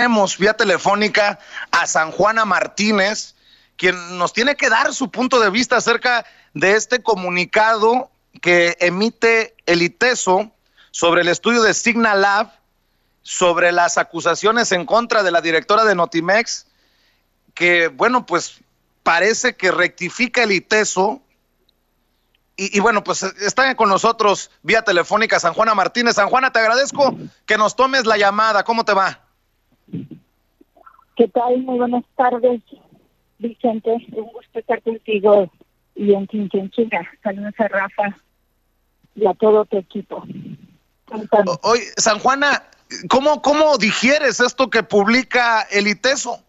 Tenemos vía telefónica a San Juana Martínez, quien nos tiene que dar su punto de vista acerca de este comunicado que emite el ITESO sobre el estudio de Signalab, sobre las acusaciones en contra de la directora de Notimex, que bueno, pues parece que rectifica el ITESO. Y bueno, pues está con nosotros vía telefónica San Juana Martínez. San Juana, te agradezco que nos tomes la llamada. ¿Cómo te va? ¿Qué tal? Muy buenas tardes, Vicente. Un gusto estar contigo y en Chinchina. Saludos a Rafa y a todo tu equipo. Oye, San Juana, ¿cómo digieres esto que publica el ITESO?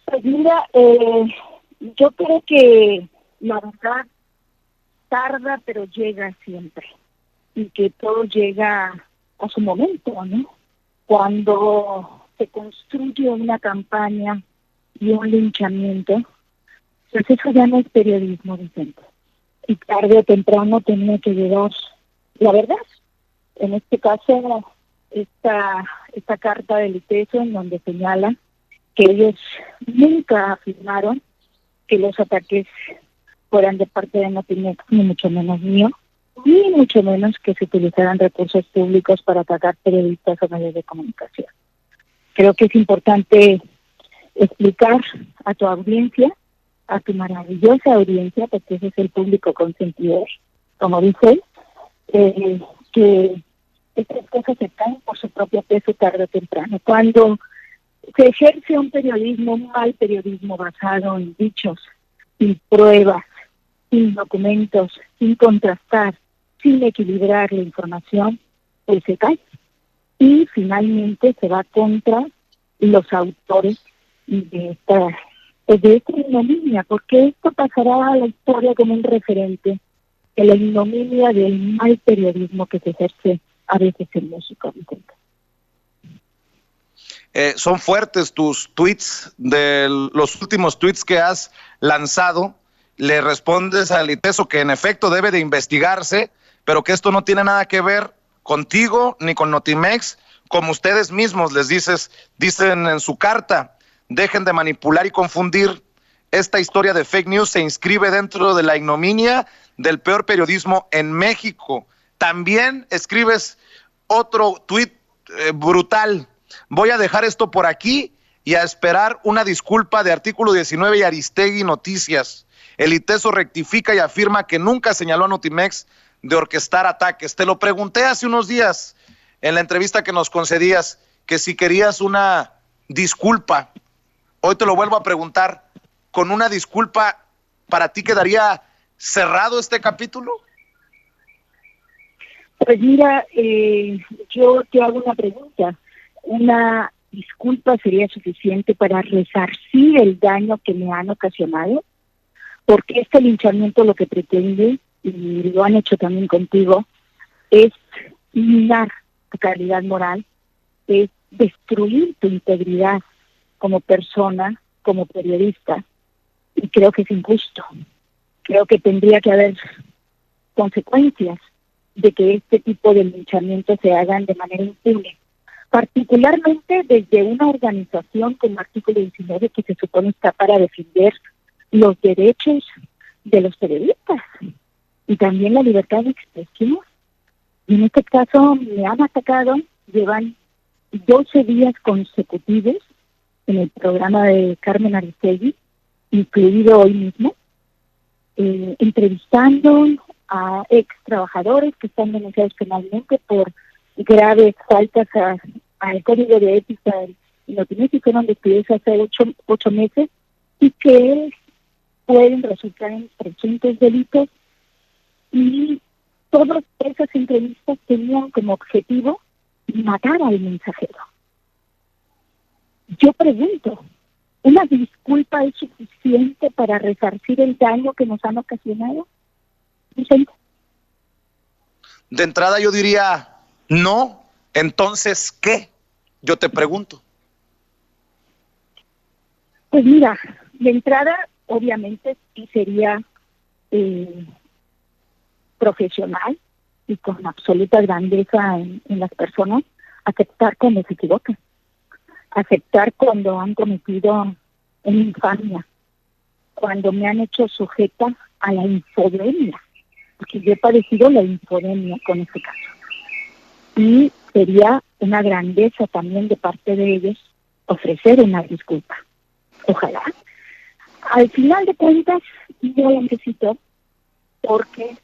Pues mira, yo creo que la verdad tarda, pero llega siempre. Y que todo llega a su momento, ¿no? Cuando se construye una campaña y un linchamiento, pues eso ya no es periodismo, Vicente. Y tarde o temprano tenía que llegar la verdad. En este caso, esta carta del ITESO en donde señala que ellos nunca afirmaron que los ataques fueran de parte de Notimex, ni mucho menos mío, ni mucho menos que se utilizaran recursos públicos para atacar periodistas o medios de comunicación. Creo que es importante explicar a tu audiencia, a tu maravillosa audiencia, porque ese es el público consentidor, como dice, que estas cosas se caen por su propio peso tarde o temprano. Cuando se ejerce un periodismo, un mal periodismo basado en dichos, sin pruebas, sin documentos, sin contrastar, sin equilibrar la información, pues se cae. Y finalmente se va contra los autores de esta ignominia, porque esto pasará a la historia como un referente de la ignominia del mal periodismo que se ejerce a veces en México, Vicente. Son fuertes tus tweets, de los últimos tweets que has lanzado. Le respondes al ITESO que en efecto debe de investigarse, pero que esto no tiene nada que ver contigo ni con Notimex, como ustedes mismos dicen en su carta. Dejen de manipular y confundir. Esta historia de fake news se inscribe dentro de la ignominia del peor periodismo en México. También escribes otro tuit brutal. Voy a dejar esto por aquí y a esperar una disculpa de Artículo 19 y Aristegui Noticias. El ITESO rectifica y afirma que nunca señaló a Notimex de orquestar ataques. Te lo pregunté hace unos días en la entrevista que nos concedías, que si querías una disculpa. Hoy te lo vuelvo a preguntar. ¿Con una disculpa para ti quedaría cerrado este capítulo? Pues mira, yo te hago una pregunta. ¿Una disculpa sería suficiente para resarcir el daño que me han ocasionado? Porque este linchamiento lo que pretende, y lo han hecho también contigo, es minar tu calidad moral, es destruir tu integridad como persona, como periodista, y creo que es injusto. Creo que tendría que haber consecuencias de que este tipo de linchamientos se hagan de manera impune, particularmente desde una organización como Artículo 19 que se supone está para defender los derechos de los periodistas y también la libertad de expresión. Y en este caso me han atacado, llevan 12 días consecutivos en el programa de Carmen Aristegui, incluido hoy mismo, entrevistando a ex trabajadores que están denunciados penalmente por graves faltas al código de ética y Notimex, que fueron despedidos hace 8 meses y que pueden resultar en presuntos delitos, y todas esas entrevistas tenían como objetivo matar al mensajero. Yo pregunto, ¿una disculpa es suficiente para resarcir el daño que nos han ocasionado? Vicente. De entrada yo diría no. Entonces, ¿qué? Yo te pregunto. Pues mira, de entrada obviamente sí sería profesional y con absoluta grandeza en las personas aceptar cuando se equivocan, aceptar cuando han cometido una infamia, cuando me han hecho sujeta a la infodemia, porque yo he padecido la infodemia con este caso. Y sería una grandeza también de parte de ellos ofrecer una disculpa. Ojalá. Al final de cuentas, yo lo necesito porque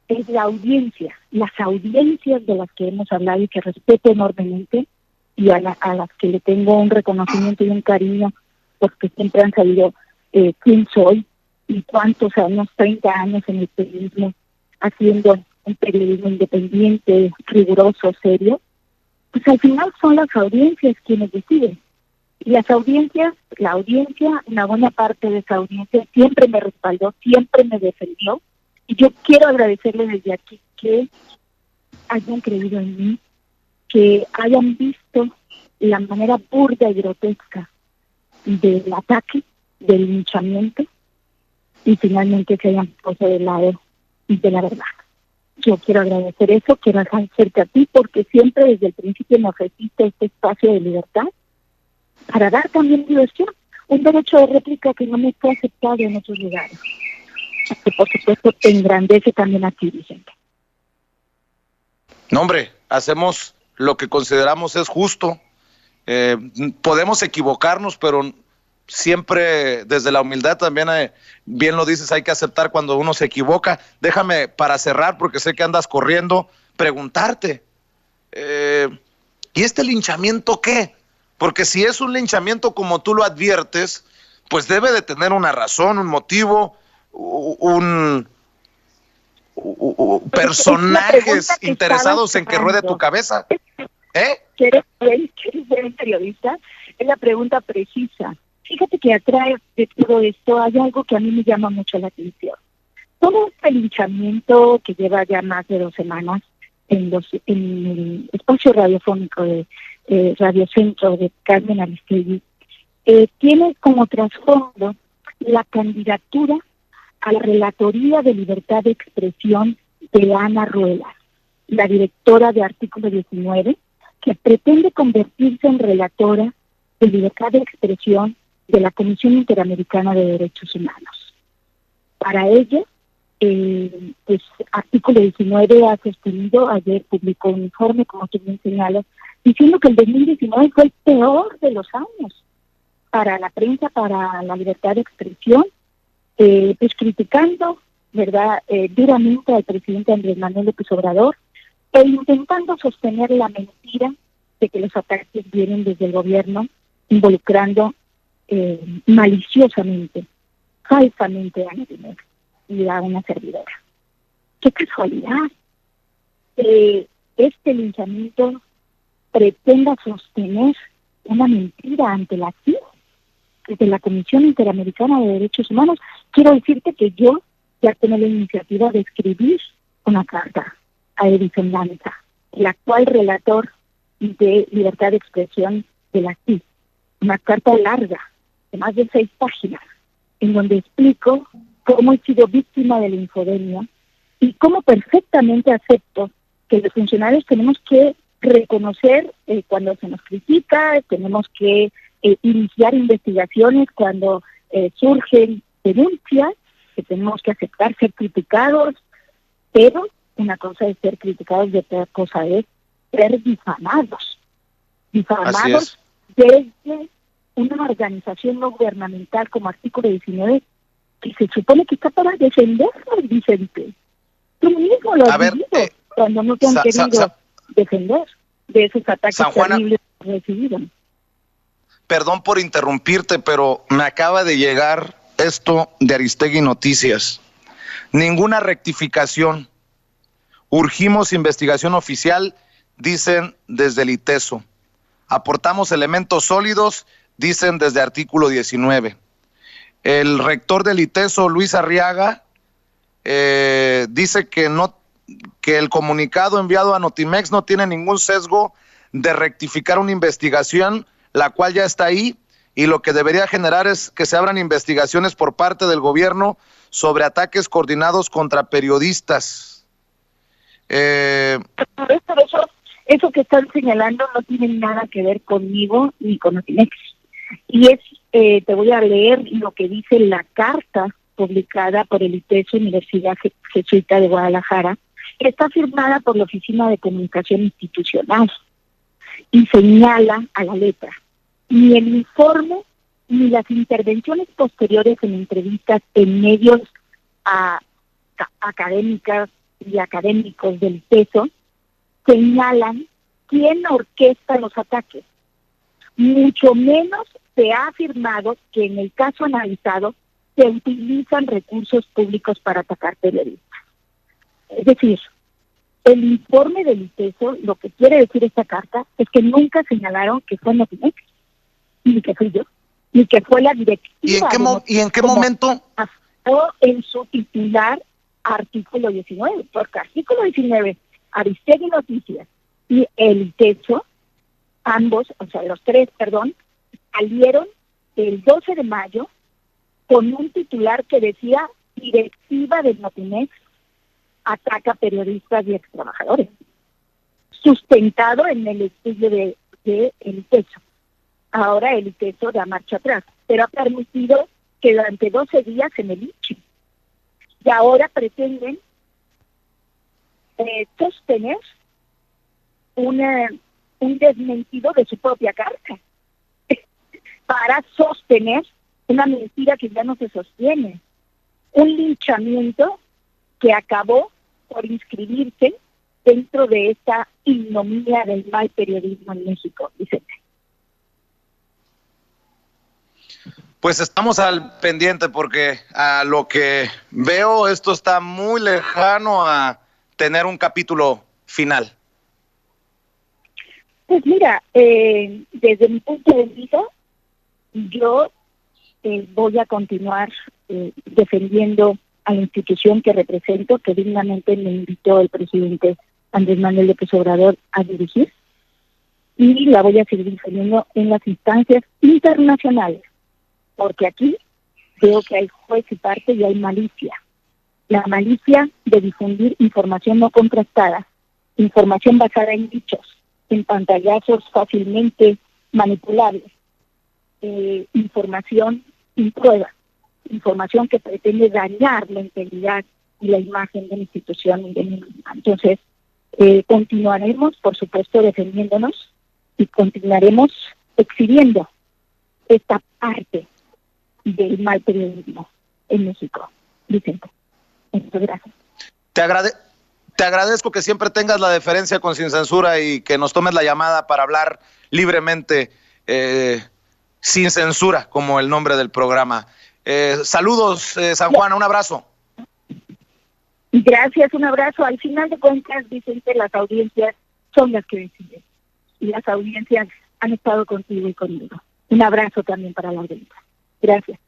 es la audiencia, las audiencias de las que hemos hablado y que respeto enormemente y a las que le tengo un reconocimiento y un cariño porque siempre han sabido quién soy y cuántos años, 30 años en el periodismo, haciendo un periodismo independiente, riguroso, serio, pues al final son las audiencias quienes deciden. Y las audiencias, la audiencia, una buena parte de esa audiencia siempre me respaldó, siempre me defendió. Y yo quiero agradecerles desde aquí que hayan creído en mí, que hayan visto la manera burda y grotesca del ataque, del linchamiento, y finalmente se hayan puesto del lado de la verdad. Yo quiero agradecer eso, quiero agradecerte a ti, porque siempre desde el principio me ofreciste este espacio de libertad para dar también diversión, un derecho de réplica que no me fue aceptado en otros lugares. Que por supuesto te engrandece también a ti, Vicente. No, hombre, hacemos lo que consideramos es justo. Podemos equivocarnos, pero siempre desde la humildad también, bien lo dices, hay que aceptar cuando uno se equivoca. Déjame, para cerrar, porque sé que andas corriendo, preguntarte, ¿y este linchamiento qué? Porque si es un linchamiento como tú lo adviertes, pues debe de tener una razón, un motivo, personajes interesados en que ruede tu cabeza. ¿Quieres ser periodista? Es la pregunta precisa. Fíjate que atrás de todo esto hay algo que a mí me llama mucho la atención. Todo este linchamiento que lleva ya más de 2 semanas en el espacio radiofónico de Radio Centro de Carmen Aristegui, tiene como trasfondo la candidatura a la Relatoría de Libertad de Expresión de Ana Ruelas, la directora de Artículo 19, que pretende convertirse en relatora de libertad de expresión de la Comisión Interamericana de Derechos Humanos. Para ello, pues Artículo 19 ha sostenido, ayer publicó un informe, como tú bien señalas, diciendo que el 2019 fue el peor de los años para la prensa, para la libertad de expresión, pues criticando, ¿verdad?, duramente al presidente Andrés Manuel López Obrador, e intentando sostener la mentira de que los ataques vienen desde el gobierno, involucrando maliciosamente, falsamente a Notimex y a una servidora. ¡Qué casualidad! Este linchamiento pretenda sostener una mentira ante la CID, desde la Comisión Interamericana de Derechos Humanos. Quiero decirte que yo ya tengo la iniciativa de escribir una carta a Edison Lanza, el actual relator de libertad de expresión de la CID, una carta larga, de más de 6 páginas, en donde explico cómo he sido víctima de la infodemia y cómo perfectamente acepto que los funcionarios tenemos que reconocer cuando se nos critica, tenemos que iniciar investigaciones cuando surgen denuncias, que tenemos que aceptar ser criticados, pero una cosa es ser criticados y otra cosa es ser difamados. Difamados desde una organización no gubernamental como Artículo 19, que se supone que está para defendernos, Vicente. Tú mismo lo has vivido cuando no te han querido defender de esos ataques terribles que recibieron. Perdón por interrumpirte, pero me acaba de llegar esto de Aristegui Noticias. Ninguna rectificación. Urgimos investigación oficial, dicen desde el ITESO. Aportamos elementos sólidos, dicen desde Artículo 19. El rector del ITESO, Luis Arriaga, dice que el comunicado enviado a Notimex no tiene ningún sesgo de rectificar una investigación, la cual ya está ahí, y lo que debería generar es que se abran investigaciones por parte del gobierno sobre ataques coordinados contra periodistas. Pero eso Eso que están señalando no tiene nada que ver conmigo ni con Notimex. Y te voy a leer lo que dice la carta publicada por el ITESO, Universidad Jesuita de Guadalajara, que está firmada por la Oficina de Comunicación Institucional, y señala a la letra: ni el informe ni las intervenciones posteriores en entrevistas en medios académicas y académicos del ITESO señalan quién orquesta los ataques. Mucho menos se ha afirmado que en el caso analizado se utilizan recursos públicos para atacar periodistas. Es decir, el informe del ITESO, lo que quiere decir esta carta, es que nunca señalaron que fue Notimex, ni que fui yo, ni que fue la directiva. ¿Y en qué momento? O en su titular artículo 19, porque artículo 19, Aristegui Noticias y el ITESO, ambos, o sea, los tres, salieron el 12 de mayo con un titular que decía: directiva del Notimex ataca periodistas y extrabajadores, sustentado en el estudio de el ITESO. Ahora el ITESO da marcha atrás, pero ha permitido que durante 12 días se me linche. Y ahora pretenden sostener un desmentido de su propia carta para sostener una mentira que ya no se sostiene, un linchamiento que acabó por inscribirse dentro de esta ignominia del mal periodismo en México, Vicente. Pues estamos al pendiente, porque a lo que veo esto está muy lejano a tener un capítulo final. Pues mira, desde mi punto de vista, yo voy a continuar defendiendo a la institución que represento, que dignamente me invitó el presidente Andrés Manuel López Obrador a dirigir, y la voy a seguir defendiendo en las instancias internacionales, porque aquí veo que hay juez y parte y hay malicia. La malicia de difundir información no contrastada, información basada en dichos, en pantallazos fácilmente manipulables, información sin prueba, información que pretende dañar la integridad y la imagen de la institución y de mí misma. Entonces, continuaremos, por supuesto, defendiéndonos y continuaremos exhibiendo esta parte del mal periodismo en México. Vicente, muchas gracias. Te agradezco que siempre tengas la deferencia con Sin Censura y que nos tomes la llamada para hablar libremente, sin censura, como el nombre del programa. Saludos, San Juan, un abrazo. Gracias, un abrazo. Al final de cuentas, Vicente, las audiencias son las que deciden. Y las audiencias han estado contigo y conmigo. Un abrazo también para la audiencia. Gracias.